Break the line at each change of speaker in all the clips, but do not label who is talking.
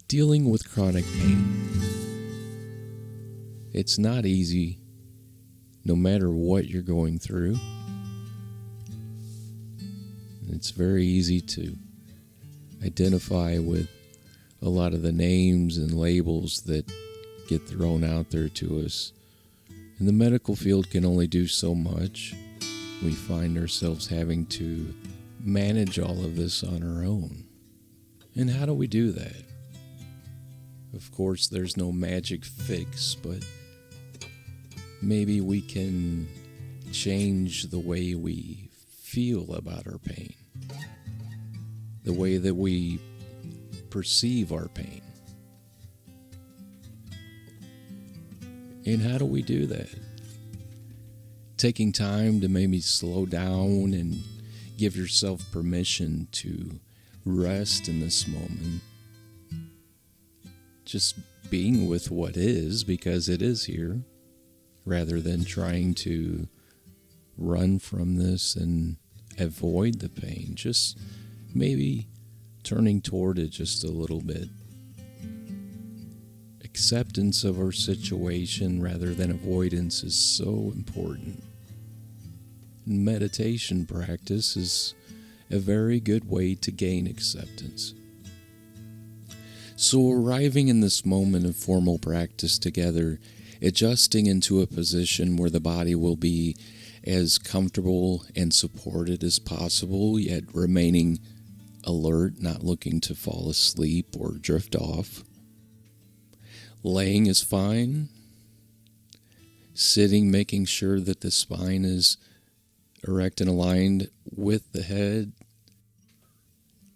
Dealing with chronic pain. It's not easy, no matter what you're going through. It's very easy to identify with a lot of the names and labels that get thrown out there to us. And the medical field can only do so much. We find ourselves having to manage all of this on our own. And how do we do that? Of course, there's no magic fix, but maybe we can change the way we feel about our pain, the way that we perceive our pain. And how do we do that? Taking time to maybe slow down and give yourself permission to rest in this moment. Just being with what is, because it is here, rather than trying to run from this and avoid the pain. Just maybe turning toward it just a little bit. Acceptance of our situation rather than avoidance is so important. Meditation practice is a very good way to gain acceptance. So arriving in this moment of formal practice together, adjusting into a position where the body will be as comfortable and supported as possible, yet remaining alert, not looking to fall asleep or drift off. Laying is fine. Sitting, making sure that the spine is erect and aligned with the head.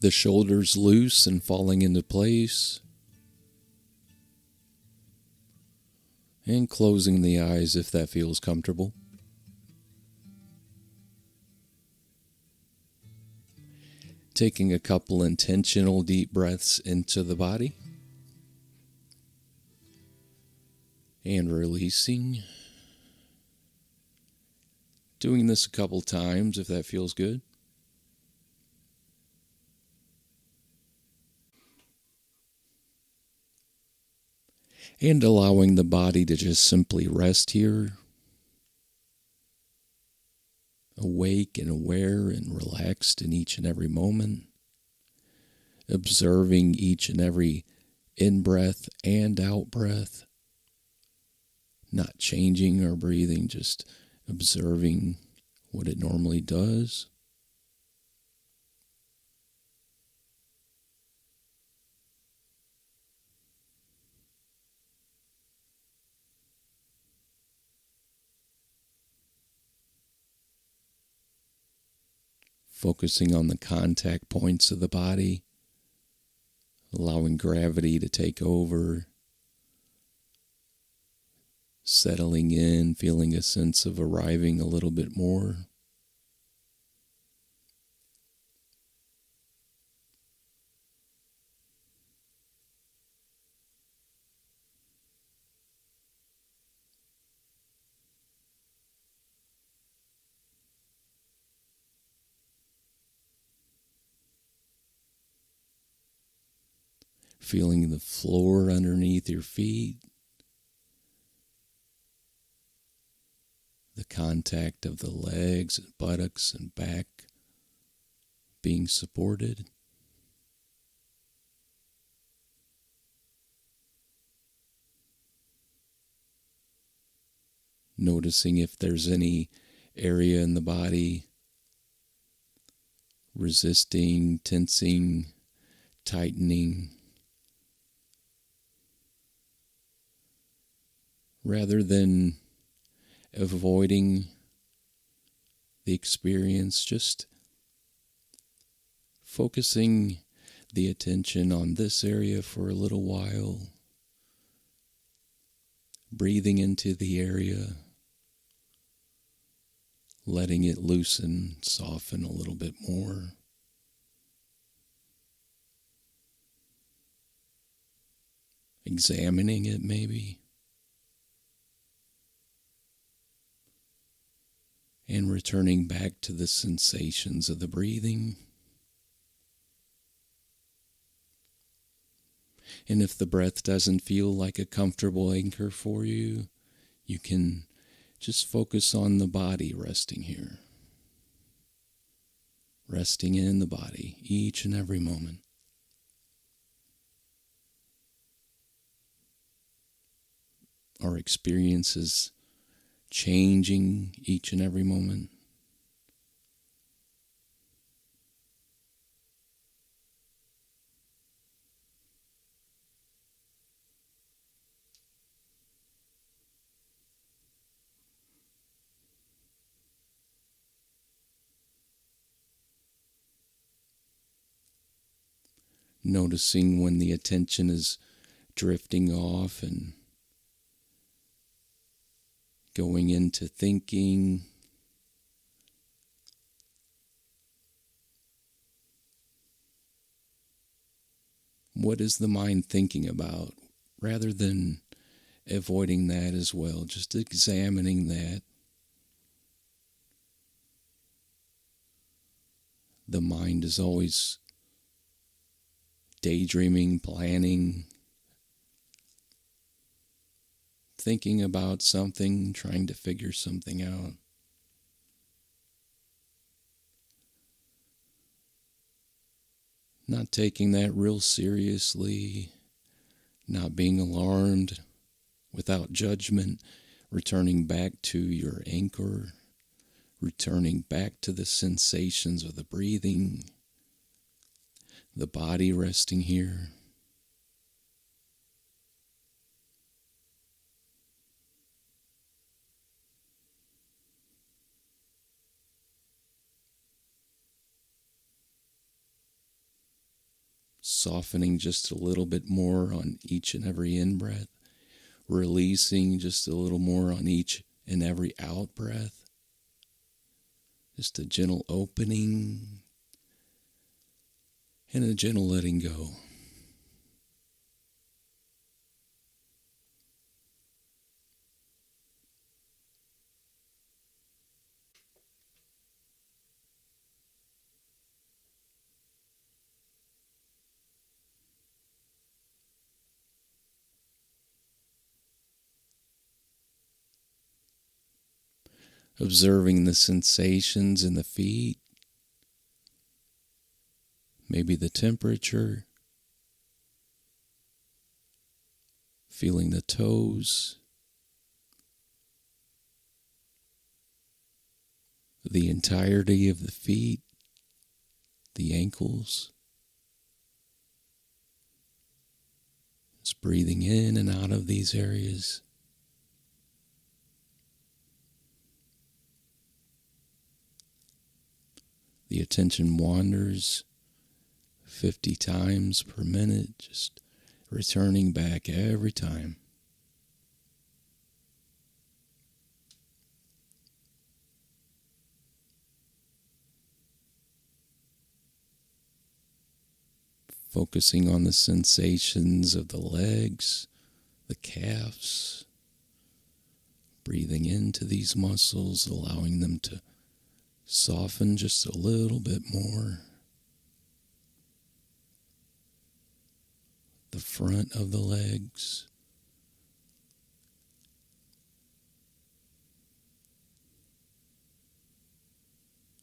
The shoulders loose and falling into place. And closing the eyes if that feels comfortable. Taking a couple intentional deep breaths into the body. And releasing. Doing this a couple times if that feels good. And allowing the body to just simply rest here, awake and aware and relaxed in each and every moment, observing each and every in-breath and out-breath, not changing our breathing, just observing what it normally does. Focusing on the contact points of the body, allowing gravity to take over, settling in, feeling a sense of arriving a little bit more. Feeling the floor underneath your feet, the contact of the legs, buttocks, and back being supported. Noticing if there's any area in the body resisting, tensing, tightening. Rather than avoiding the experience, just focusing the attention on this area for a little while, breathing into the area, letting it loosen, soften a little bit more. Examining it maybe. And returning back to the sensations of the breathing. And if the breath doesn't feel like a comfortable anchor for you, you can just focus on the body resting here. Resting in the body each and every moment. Our experiences changing each and every moment. Noticing when the attention is drifting off and going into thinking. What is the mind thinking about? Rather than avoiding that as well, just examining that. The mind is always daydreaming, planning, thinking about something, trying to figure something out. Not taking that real seriously, not being alarmed, without judgment, returning back to your anchor, returning back to the sensations of the breathing, the body resting here. Softening just a little bit more on each and every in-breath, releasing just a little more on each and every out-breath. Just a gentle opening and a gentle letting go. Observing the sensations in the feet, maybe the temperature, feeling the toes, the entirety of the feet, the ankles. Just breathing in and out of these areas. The attention wanders 50 times per minute, just returning back every time. Focusing on the sensations of the legs, the calves, breathing into these muscles, allowing them to soften just a little bit more. The front of the legs.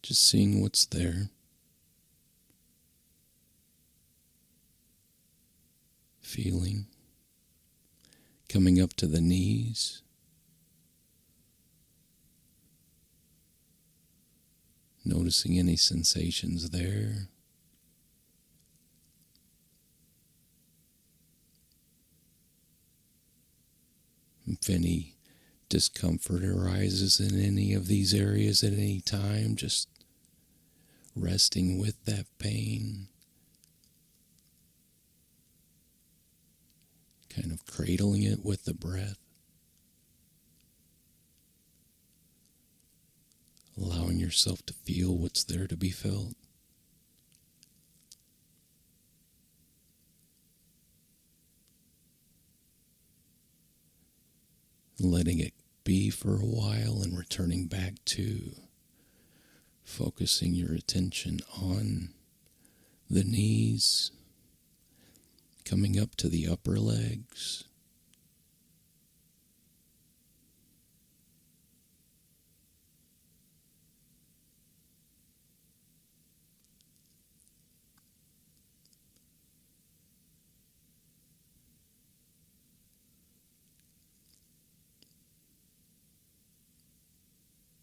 Just seeing what's there. Feeling. Coming up to the knees. Noticing any sensations there. If any discomfort arises in any of these areas at any time, just resting with that pain. Kind of cradling it with the breath. Allowing yourself to feel what's there to be felt. Letting it be for a while and returning back to focusing your attention on the knees, coming up to the upper legs.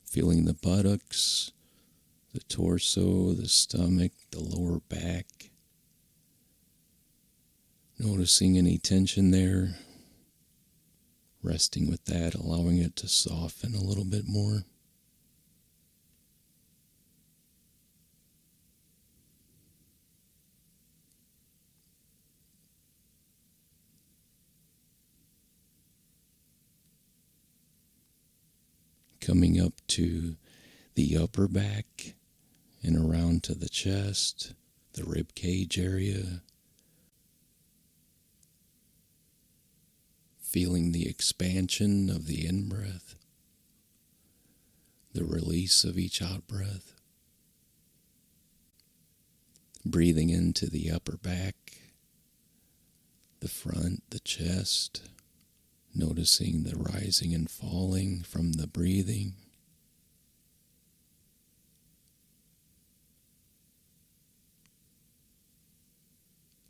Feeling the buttocks, the torso, the stomach, the lower back. Noticing any tension there. Resting with that, allowing it to soften a little bit more. Coming up to the upper back and around to the chest, the rib cage area. Feeling the expansion of the in-breath, the release of each out-breath. Breathing into the upper back, the front, the chest. Noticing the rising and falling from the breathing.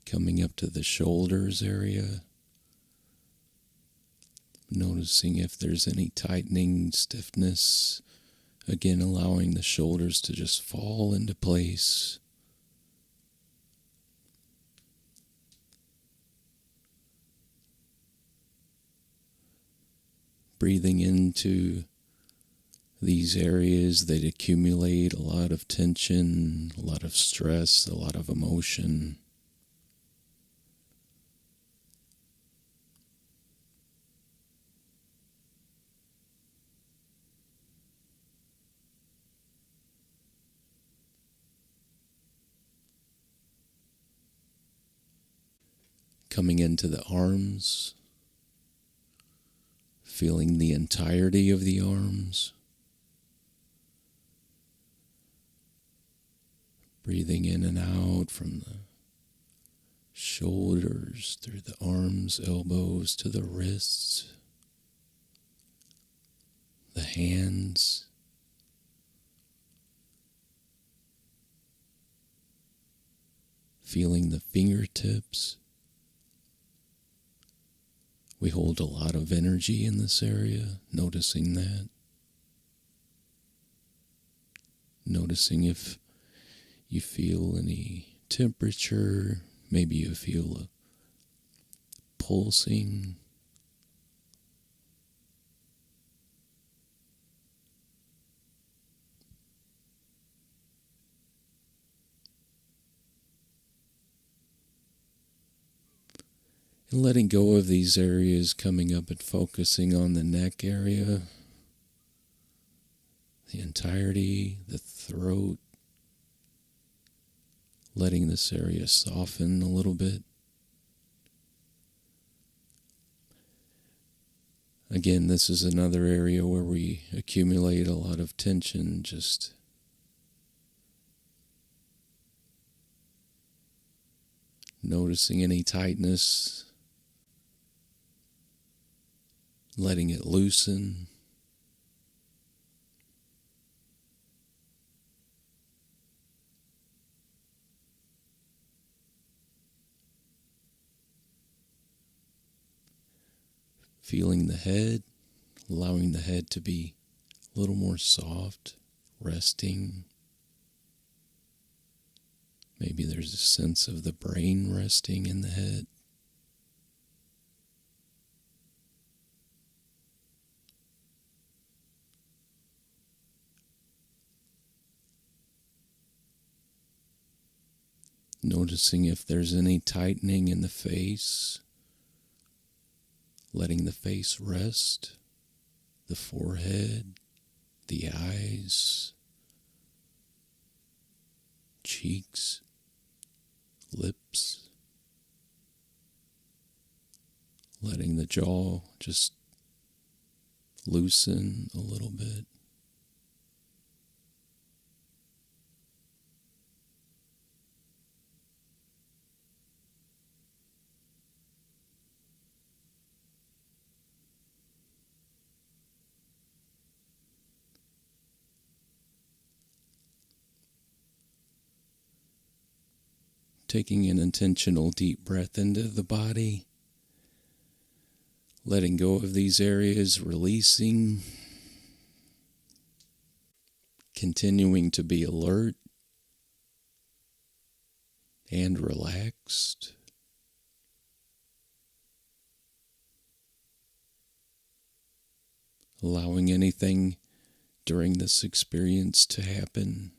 Coming up to the shoulders area. Noticing if there's any tightening, stiffness. Again, allowing the shoulders to just fall into place. Breathing into these areas that accumulate a lot of tension, a lot of stress, a lot of emotion. Coming into the arms. Feeling the entirety of the arms. Breathing in and out from the shoulders, through the arms, elbows, to the wrists, the hands. Feeling the fingertips. We hold a lot of energy in this area, noticing that. Noticing if you feel any temperature, maybe you feel a pulsing. And letting go of these areas, coming up and focusing on the neck area, the entirety, the throat, letting this area soften a little bit. Again, this is another area where we accumulate a lot of tension, just noticing any tightness, letting it loosen. Feeling the head, allowing the head to be a little more soft, resting. Maybe there's a sense of the brain resting in the head. Noticing if there's any tightening in the face, letting the face rest, the forehead, the eyes, cheeks, lips, letting the jaw just loosen a little bit. taking an intentional deep breath into the body, letting go of these areas, releasing, continuing to be alert and relaxed. Allowing anything during this experience to happen.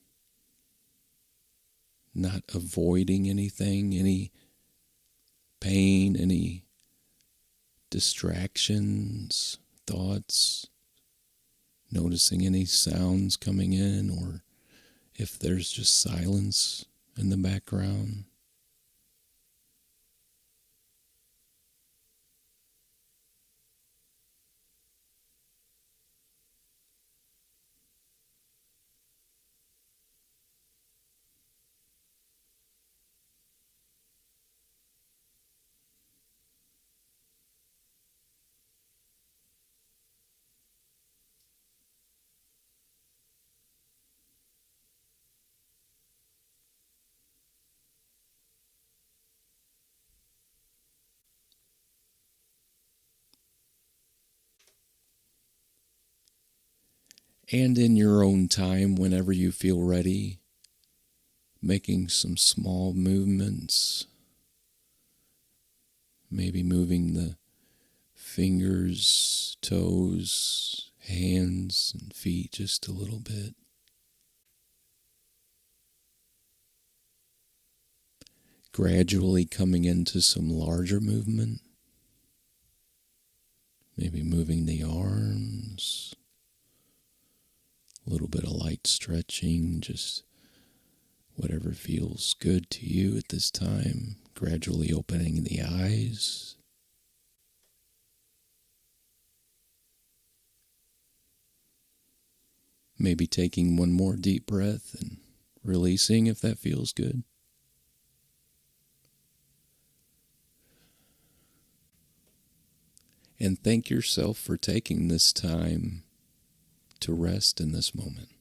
Not avoiding anything, any pain, any distractions, thoughts, noticing any sounds coming in, or if there's just silence in the background. And in your own time, whenever you feel ready, making some small movements, maybe moving the fingers, toes, hands, and feet just a little bit. Gradually coming into some larger movement, maybe moving the arms, a little bit of light stretching, just whatever feels good to you at this time. Gradually opening the eyes. Maybe taking one more deep breath and releasing if that feels good. And thank yourself for taking this time to rest in this moment.